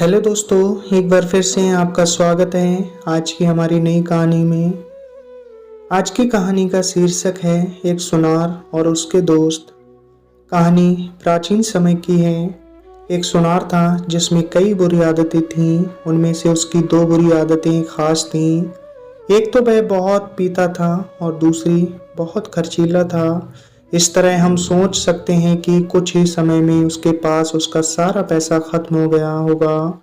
Hello दोस्तों, एक बार फिर से आपका स्वागत है आज की हमारी नई कहानी में। आज की कहानी का शीर्षक है एक सुनार और उसके दोस्त। कहानी प्राचीन समय की है। एक सुनार था जिसमें कई बुरी आदतें थीं। उनमें से उसकी दो बुरी आदतें खास थीं। एक तो वह बहुत पीता था और दूसरी बहुत खर्चीला था। इस तरह हम सोच सकते हैं कि कुछ ही समय में उसके पास उसका सारा पैसा खत्म हो गया होगा।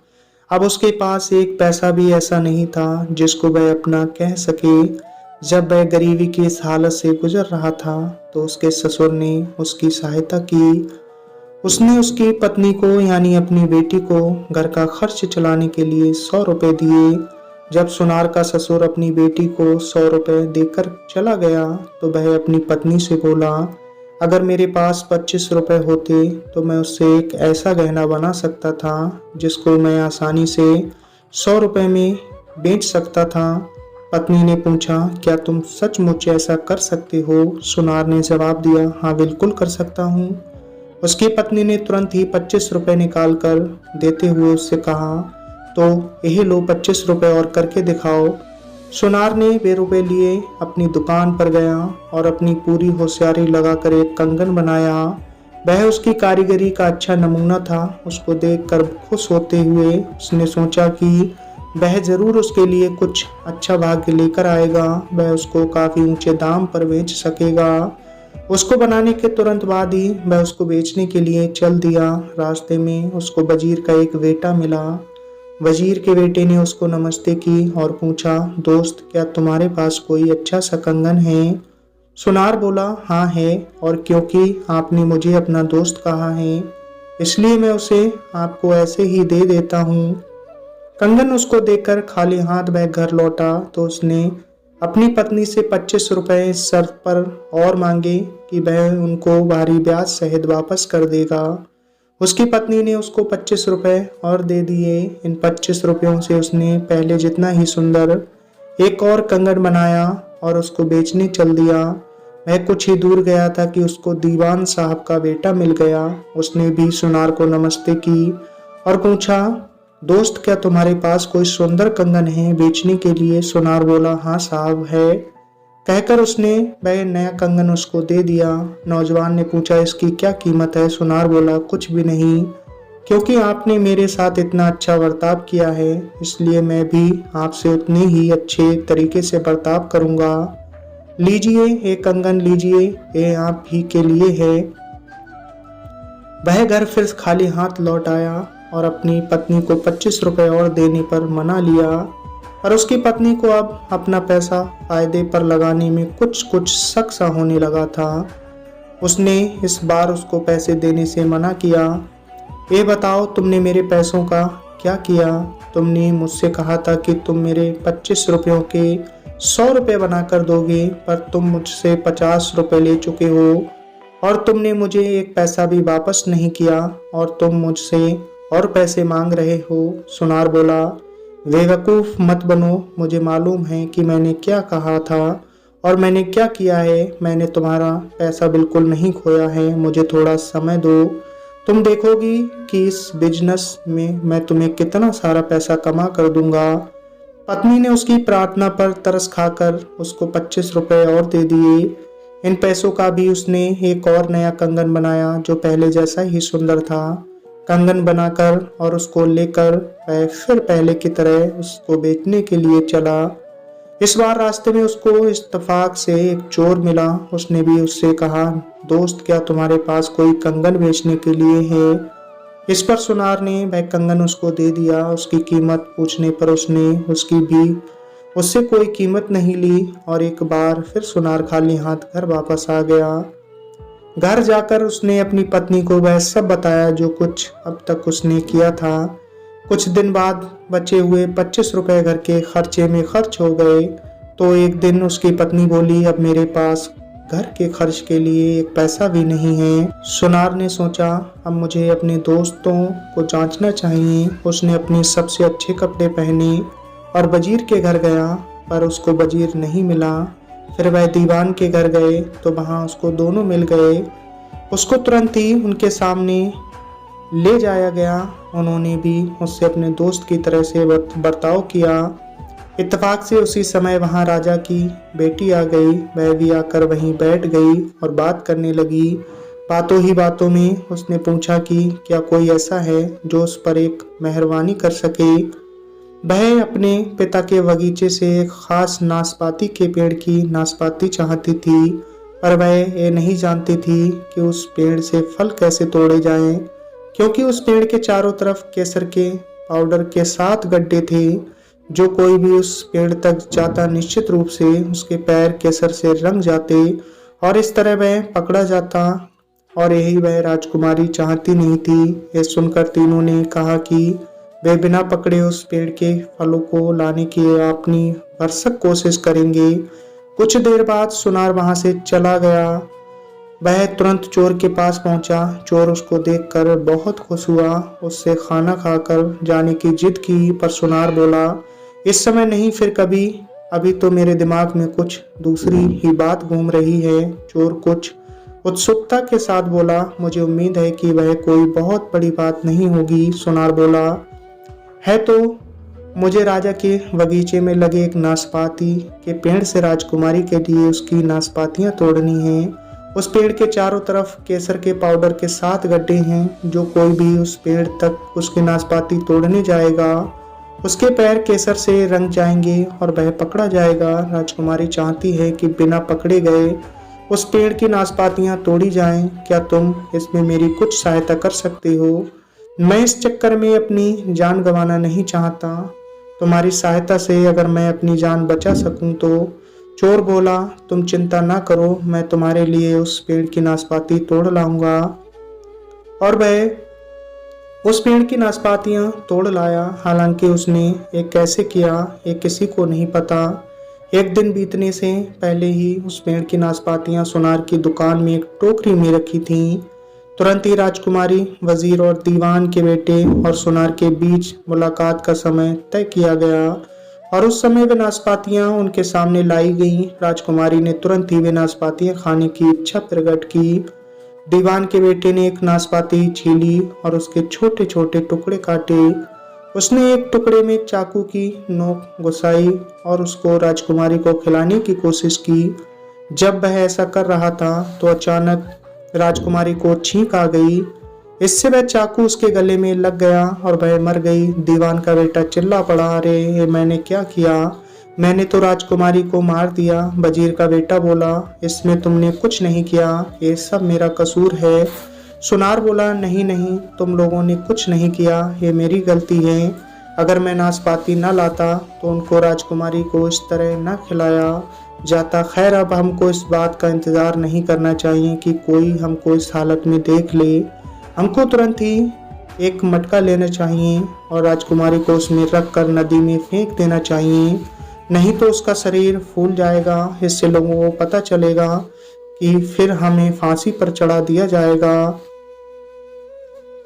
अब उसके पास एक पैसा भी ऐसा नहीं था जिसको वह अपना कह सके। जब वह गरीबी की इस हालत से गुजर रहा था तो उसके ससुर ने उसकी सहायता की। उसने उसकी पत्नी को यानी अपनी बेटी को घर का खर्च चलाने के लिए 100 रुपए दिए। जब सुनार का ससुर अपनी बेटी को 100 रुपए देकर चला गया तो वह अपनी पत्नी से बोला, अगर मेरे पास 25 रुपए होते तो मैं उससे एक ऐसा गहना बना सकता था जिसको मैं आसानी से 100 रुपए में बेच सकता था। पत्नी ने पूछा, क्या तुम सचमुच ऐसा कर सकते हो? सुनार ने जवाब दिया, हाँ बिल्कुल कर सकता हूँ। उसकी पत्नी ने तुरंत ही 25 रुपए निकाल कर देते हुए उससे कहा, तो यही लो 25 रुपए और करके दिखाओ। सुनार ने वे रुपए लिए अपनी दुकान पर गया और अपनी पूरी होशियारी लगाकर एक कंगन बनाया। वह उसकी कारीगरी का अच्छा नमूना था। उसको देखकर खुश होते हुए उसने सोचा कि वह जरूर उसके लिए कुछ अच्छा भाग्य लेकर आएगा। वह उसको काफी ऊंचे दाम पर बेच सकेगा। उसको बनाने के तुरंत बाद ही वह उसको बेचने के लिए चल दिया। रास्ते में उसको वजीर का एक बेटा मिला। वजीर के बेटे ने उसको नमस्ते की और पूछा, दोस्त क्या तुम्हारे पास कोई अच्छा सा कंगन है? सुनार बोला, हाँ है, और क्योंकि आपने मुझे अपना दोस्त कहा है इसलिए मैं उसे आपको ऐसे ही दे देता हूँ। कंगन उसको देकर खाली हाथ वह घर लौटा तो उसने अपनी पत्नी से 25 रुपए इस शर्त पर और मांगे कि वह उनको भारी ब्याज सहित वापस कर देगा। उसकी पत्नी ने उसको 25 रुपए और दे दिए। इन 25 रुपयों से उसने पहले जितना ही सुंदर एक और कंगन बनाया और उसको बेचने चल दिया। वह कुछ ही दूर गया था कि उसको दीवान साहब का बेटा मिल गया। उसने भी सुनार को नमस्ते की और पूछा, दोस्त क्या तुम्हारे पास कोई सुंदर कंगन है बेचने के लिए? सुनार बोला, हाँ साहब है। कहकर उसने वह नया कंगन उसको दे दिया। नौजवान ने पूछा, इसकी क्या कीमत है? सुनार बोला, कुछ भी नहीं, क्योंकि आपने मेरे साथ इतना अच्छा बर्ताव किया है इसलिए मैं भी आपसे उतने ही अच्छे तरीके से बर्ताव करूंगा। लीजिए ये कंगन लीजिए, ये आप ही के लिए है। वह घर फिर खाली हाथ लौट आया और अपनी पत्नी को 25 रुपए और देने पर मना लिया। पर उसकी पत्नी को अब अपना पैसा फायदे पर लगाने में कुछ कुछ शक सा होने लगा था। उसने इस बार उसको पैसे देने से मना किया। ये बताओ तुमने मेरे पैसों का क्या किया? तुमने मुझसे कहा था कि तुम मेरे 25 रुपयों के 100 रुपये बनाकर दोगे, पर तुम मुझसे 50 रुपये ले चुके हो और तुमने मुझे एक पैसा भी वापस नहीं किया और तुम मुझसे और पैसे मांग रहे हो। सुनार बोला, बेवकूफ़ मत बनो, मुझे मालूम है कि मैंने क्या कहा था और मैंने क्या किया है। मैंने तुम्हारा पैसा बिल्कुल नहीं खोया है, मुझे थोड़ा समय दो, तुम देखोगी कि इस बिजनेस में मैं तुम्हें कितना सारा पैसा कमा कर दूंगा। पत्नी ने उसकी प्रार्थना पर तरस खाकर उसको 25 रुपए और दे दिए। इन पैसों का भी उसने एक और नया कंगन बनाया जो पहले जैसा ही सुंदर था। कंगन बनाकर और उसको लेकर वह फिर पहले की तरह उसको बेचने के लिए चला। इस बार रास्ते में उसको इत्तेफाक से एक चोर मिला। उसने भी उससे कहा, दोस्त क्या तुम्हारे पास कोई कंगन बेचने के लिए है? इस पर सुनार ने वह कंगन उसको दे दिया। उसकी कीमत पूछने पर उसने उसकी भी उससे कोई कीमत नहीं ली और एक बार फिर सुनार खाली हाथ घर वापस आ गया। घर जाकर उसने अपनी पत्नी को वह सब बताया जो कुछ अब तक उसने किया था। कुछ दिन बाद बचे हुए 25 रुपए घर के खर्चे में खर्च हो गए तो एक दिन उसकी पत्नी बोली, अब मेरे पास घर के खर्च के लिए एक पैसा भी नहीं है। सुनार ने सोचा, अब मुझे अपने दोस्तों को जांचना चाहिए। उसने अपने सबसे अच्छे कपड़े पहने और वजीर के घर गया, पर उसको वजीर नहीं मिला। फिर वह दीवान के घर गए तो वहां उसको दोनों मिल गए। उसको तुरंत ही उनके सामने ले जाया गया। उन्होंने भी उससे अपने दोस्त की तरह से बर्ताव किया। इत्तेफाक से उसी समय वहां राजा की बेटी आ गई। वह भी आकर वहीं बैठ गई और बात करने लगी। बातों ही बातों में उसने पूछा कि क्या कोई ऐसा है जो उस पर एक मेहरबानी कर सके। वह अपने पिता के बगीचे से एक खास नाशपाती के पेड़ की नाशपाती चाहती थी, पर वह ये नहीं जानती थी कि उस पेड़ से फल कैसे तोड़े जाएं, क्योंकि उस पेड़ के चारों तरफ केसर के पाउडर के 7 गड्ढे थे। जो कोई भी उस पेड़ तक जाता निश्चित रूप से उसके पैर केसर से रंग जाते और इस तरह वह पकड़ा जाता, और यही वह राजकुमारी चाहती नहीं थी। यह सुनकर तीनों ने कहा कि वे बिना पकड़े उस पेड़ के फलों को लाने की अपनी भरसक कोशिश करेंगे। कुछ देर बाद सुनार वहां से चला गया। वह तुरंत चोर के पास पहुंचा। चोर उसको देखकर बहुत खुश हुआ। उससे खाना खाकर जाने की जिद की, पर सुनार बोला, इस समय नहीं, फिर कभी, अभी तो मेरे दिमाग में कुछ दूसरी ही बात घूम रही है। चोर कुछ उत्सुकता के साथ बोला, मुझे उम्मीद है कि वह कोई बहुत बड़ी बात नहीं होगी। सुनार बोला, है तो। मुझे राजा के बगीचे में लगे एक नाशपाती के पेड़ से राजकुमारी के लिए उसकी नाशपातियां तोड़नी हैं। उस पेड़ के चारों तरफ केसर के पाउडर के 7 गड्ढे हैं। जो कोई भी उस पेड़ तक उसकी नाशपाती तोड़ने जाएगा उसके पैर केसर से रंग जाएंगे और वह पकड़ा जाएगा। राजकुमारी चाहती है कि बिना पकड़े गए उस पेड़ की नाशपातियां तोड़ी जाएं। क्या तुम इसमें मेरी कुछ सहायता कर सकते हो? मैं इस चक्कर में अपनी जान गंवाना नहीं चाहता। तुम्हारी सहायता से अगर मैं अपनी जान बचा सकूं तो। चोर बोला, तुम चिंता ना करो, मैं तुम्हारे लिए उस पेड़ की नाशपाती तोड़ लाऊंगा। और वह उस पेड़ की नाशपातियां तोड़ लाया। हालांकि उसने ये कैसे किया ये किसी को नहीं पता। एक दिन बीतने से पहले ही उस पेड़ की नाशपातियां सुनार की दुकान में एक टोकरी में रखी थीं। तुरंत ही राजकुमारी, वजीर और दीवान के बेटे और सुनार के बीच मुलाकात का समय तय किया गया और उस समय वे नाशपातियां उनके सामने लाई गईं। राजकुमारी ने तुरंत ही वे नाशपातियां खाने की इच्छा प्रकट की। दीवान के बेटे ने एक नाशपाती छीली और उसके छोटे छोटे टुकड़े काटे। उसने एक टुकड़े में चाकू की नोक घुसाई और उसको राजकुमारी को खिलाने की कोशिश की। जब वह ऐसा कर रहा था तो अचानक राजकुमारी को छींक आ गई। इससे वह चाकू उसके गले में लग गया और वह मर गई। दीवान का बेटा चिल्ला पड़ा, अरे ये मैंने क्या किया? मैंने तो राजकुमारी को मार दिया। वजीर का बेटा बोला, इसमें तुमने कुछ नहीं किया, ये सब मेरा कसूर है। सुनार बोला, नहीं नहीं, तुम लोगों ने कुछ नहीं किया, ये मेरी गलती है। अगर मैं नाशपाती न लाता तो उनको राजकुमारी को इस तरह न खिलाया जाता। खैर, अब हमको इस बात का इंतजार नहीं करना चाहिए कि कोई हमको इस हालत में देख ले। हमको तुरंत ही एक मटका लेना चाहिए और राजकुमारी को उसमें रख कर नदी में फेंक देना चाहिए, नहीं तो उसका शरीर फूल जाएगा। इससे लोगों को पता चलेगा कि फिर हमें फांसी पर चढ़ा दिया जाएगा।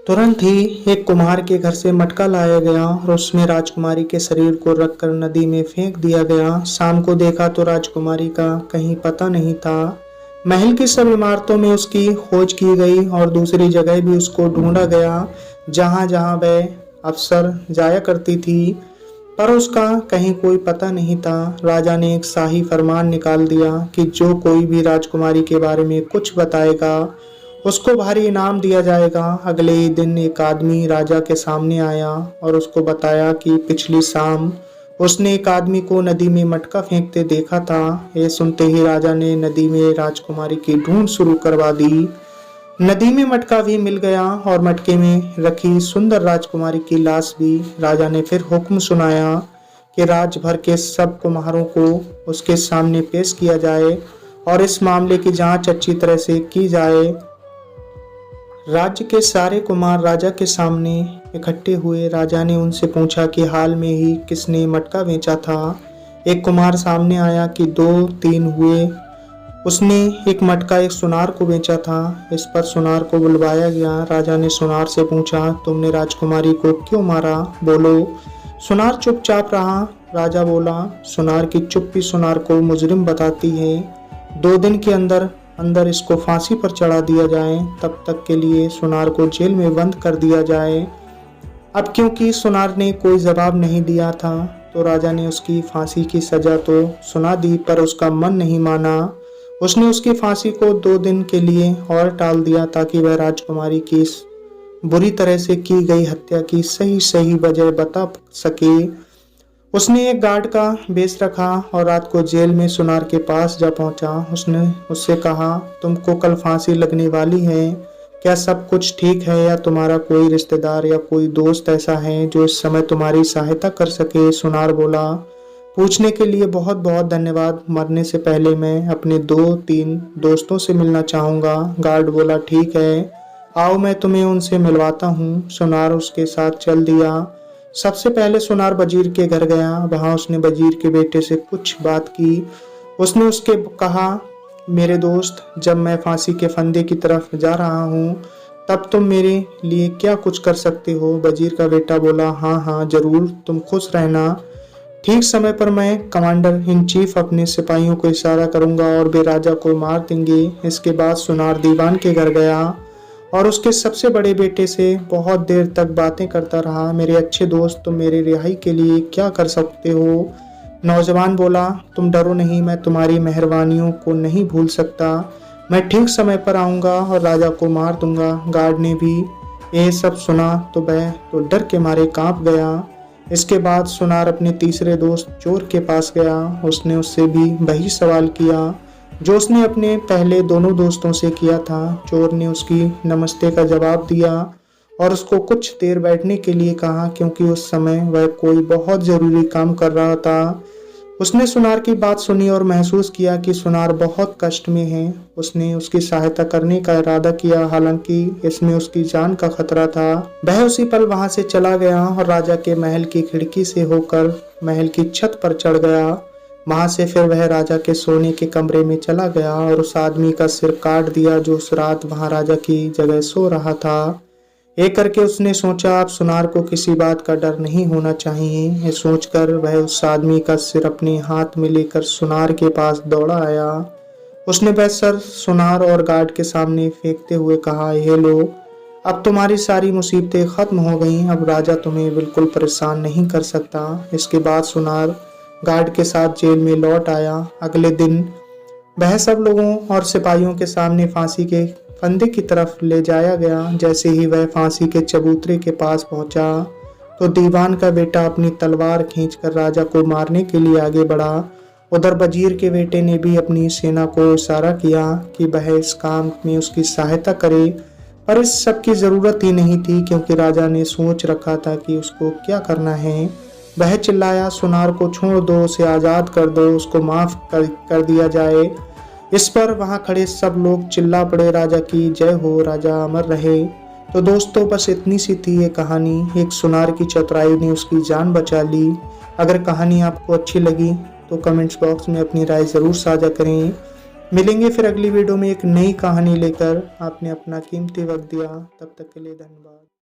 तुरंत ही एक कुम्हार के घर से मटका लाया गया और उसमें राजकुमारी के शरीर को रखकर नदी में फेंक दिया गया। शाम को देखा तो राजकुमारी का कहीं पता नहीं था। महल की सब इमारतों में उसकी खोज की गई और दूसरी जगह भी उसको ढूंढा गया जहां जहां वह अक्सर जाया करती थी, पर उसका कहीं कोई पता नहीं था। राजा ने एक शाही फरमान निकाल दिया कि जो कोई भी राजकुमारी के बारे में कुछ बताएगा उसको भारी इनाम दिया जाएगा। अगले ही दिन एक आदमी राजा के सामने आया और उसको बताया कि पिछली शाम उसने एक आदमी को नदी में मटका फेंकते देखा था। ये सुनते ही राजा ने नदी में राजकुमारी की ढूंढ शुरू करवा दी। नदी में मटका भी मिल गया और मटके में रखी सुंदर राजकुमारी की लाश भी। राजा ने फिर हुक्म सुनाया कि राज्य भर के सब कुम्हारों को उसके सामने पेश किया जाए और इस मामले की जांच अच्छी तरह से की जाए। राज्य के सारे कुमार राजा के सामने इकट्ठे हुए। राजा ने उनसे पूछा कि हाल में ही किसने मटका बेचा था। एक कुमार सामने आया कि 2-3 हुए। उसने एक मटका एक सुनार को बेचा था। इस पर सुनार को बुलवाया गया। राजा ने सुनार से पूछा, तुमने राजकुमारी को क्यों मारा? बोलो। सुनार चुपचाप रहा। राजा बोला, सुनार की चुप्पी सुनार को मुजरिम बताती है। 2 दिन के अंदर अंदर इसको फांसी पर चढ़ा दिया जाए, तब तक के लिए सुनार को जेल में बंद कर दिया जाए। अब क्योंकि सुनार ने कोई जवाब नहीं दिया था तो राजा ने उसकी फांसी की सजा तो सुना दी, पर उसका मन नहीं माना। उसने उसकी फांसी को 2 दिन के लिए और टाल दिया ताकि वह राजकुमारी की इस बुरी तरह से की गई हत्या की सही सही वजह बता सके। उसने एक गार्ड का बेस रखा और रात को जेल में सुनार के पास जा पहुंचा। उसने उससे कहा, तुमको कल फांसी लगने वाली है, क्या सब कुछ ठीक है या तुम्हारा कोई रिश्तेदार या कोई दोस्त ऐसा है जो इस समय तुम्हारी सहायता कर सके? सुनार बोला, पूछने के लिए बहुत बहुत धन्यवाद, मरने से पहले मैं अपने 2-3 दोस्तों से मिलना चाहूँगा। गार्ड बोला, ठीक है, आओ मैं तुम्हें उनसे मिलवाता हूँ। सुनार उसके साथ चल दिया। सबसे पहले सुनार वजीर के घर गया। वहाँ उसने वजीर के बेटे से कुछ बात की। उसने उसके कहा, मेरे दोस्त, जब मैं फांसी के फंदे की तरफ जा रहा हूँ तब तुम मेरे लिए क्या कुछ कर सकते हो? वजीर का बेटा बोला, हाँ हाँ जरूर, तुम खुश रहना। ठीक समय पर मैं कमांडर इन चीफ अपने सिपाहियों को इशारा करूंगा और वे राजा को मार देंगे। इसके बाद सुनार दीवान के घर गया और उसके सबसे बड़े बेटे से बहुत देर तक बातें करता रहा। मेरे अच्छे दोस्त, तुम मेरे रिहाई के लिए क्या कर सकते हो? नौजवान बोला, तुम डरो नहीं, मैं तुम्हारी मेहरबानियों को नहीं भूल सकता। मैं ठीक समय पर आऊंगा और राजा को मार दूंगा। गार्ड ने भी यह सब सुना तो वह तो डर के मारे कांप गया। इसके बाद सुनार अपने तीसरे दोस्त चोर के पास गया। उसने उससे भी वही सवाल किया जो उसने अपने पहले दोनों दोस्तों से किया था। चोर ने उसकी नमस्ते का जवाब दिया और उसको कुछ देर बैठने के लिए कहा क्योंकि उस समय वह कोई बहुत ज़रूरी काम कर रहा था। उसने सुनार की बात सुनी और महसूस किया कि सुनार बहुत कष्ट में है। उसने उसकी सहायता करने का इरादा किया, हालांकि इसमें उसकी जान का खतरा था। वह उसी पल वहां से चला गया और राजा के महल की खिड़की से होकर महल की छत पर चढ़ गया। वहां से फिर वह राजा के सोने के कमरे में चला गया और उस आदमी का सिर काट दिया जो उस रात वहां राजा की जगह सो रहा था। एक करके उसने सोचा, अब सुनार को किसी बात का डर नहीं होना चाहिए। ये सोचकर वह उस आदमी का सिर अपने हाथ में लेकर सुनार के पास दौड़ा आया। उसने वह सर सुनार और गार्ड के सामने फेंकते हुए कहा, ये लो, अब तुम्हारी सारी मुसीबतें खत्म हो गईं, अब राजा तुम्हें बिल्कुल परेशान नहीं कर सकता। इसके बाद सुनार गार्ड के साथ जेल में लौट आया। अगले दिन वह सब लोगों और सिपाहियों के सामने फांसी के फंदे की तरफ ले जाया गया। जैसे ही वह फांसी के चबूतरे के पास पहुंचा तो दीवान का बेटा अपनी तलवार खींचकर राजा को मारने के लिए आगे बढ़ा। उधर वजीर के बेटे ने भी अपनी सेना को इशारा किया कि वह इस काम में उसकी सहायता करे, पर इस सब की जरूरत ही नहीं थी क्योंकि राजा ने सोच रखा था कि उसको क्या करना है। वह चिल्लाया, सुनार को छोड़ दो, उसे आज़ाद कर दो, उसको माफ कर दिया जाए। इस पर वहां खड़े सब लोग चिल्ला पड़े, राजा की जय हो, राजा अमर रहे। तो दोस्तों, बस इतनी सी थी ये कहानी। एक सुनार की चतुराई ने उसकी जान बचा ली। अगर कहानी आपको अच्छी लगी तो कमेंट्स बॉक्स में अपनी राय ज़रूर साझा करें। मिलेंगे फिर अगली वीडियो में एक नई कहानी लेकर। आपने अपना कीमती वक्त दिया, तब तक के लिए धन्यवाद।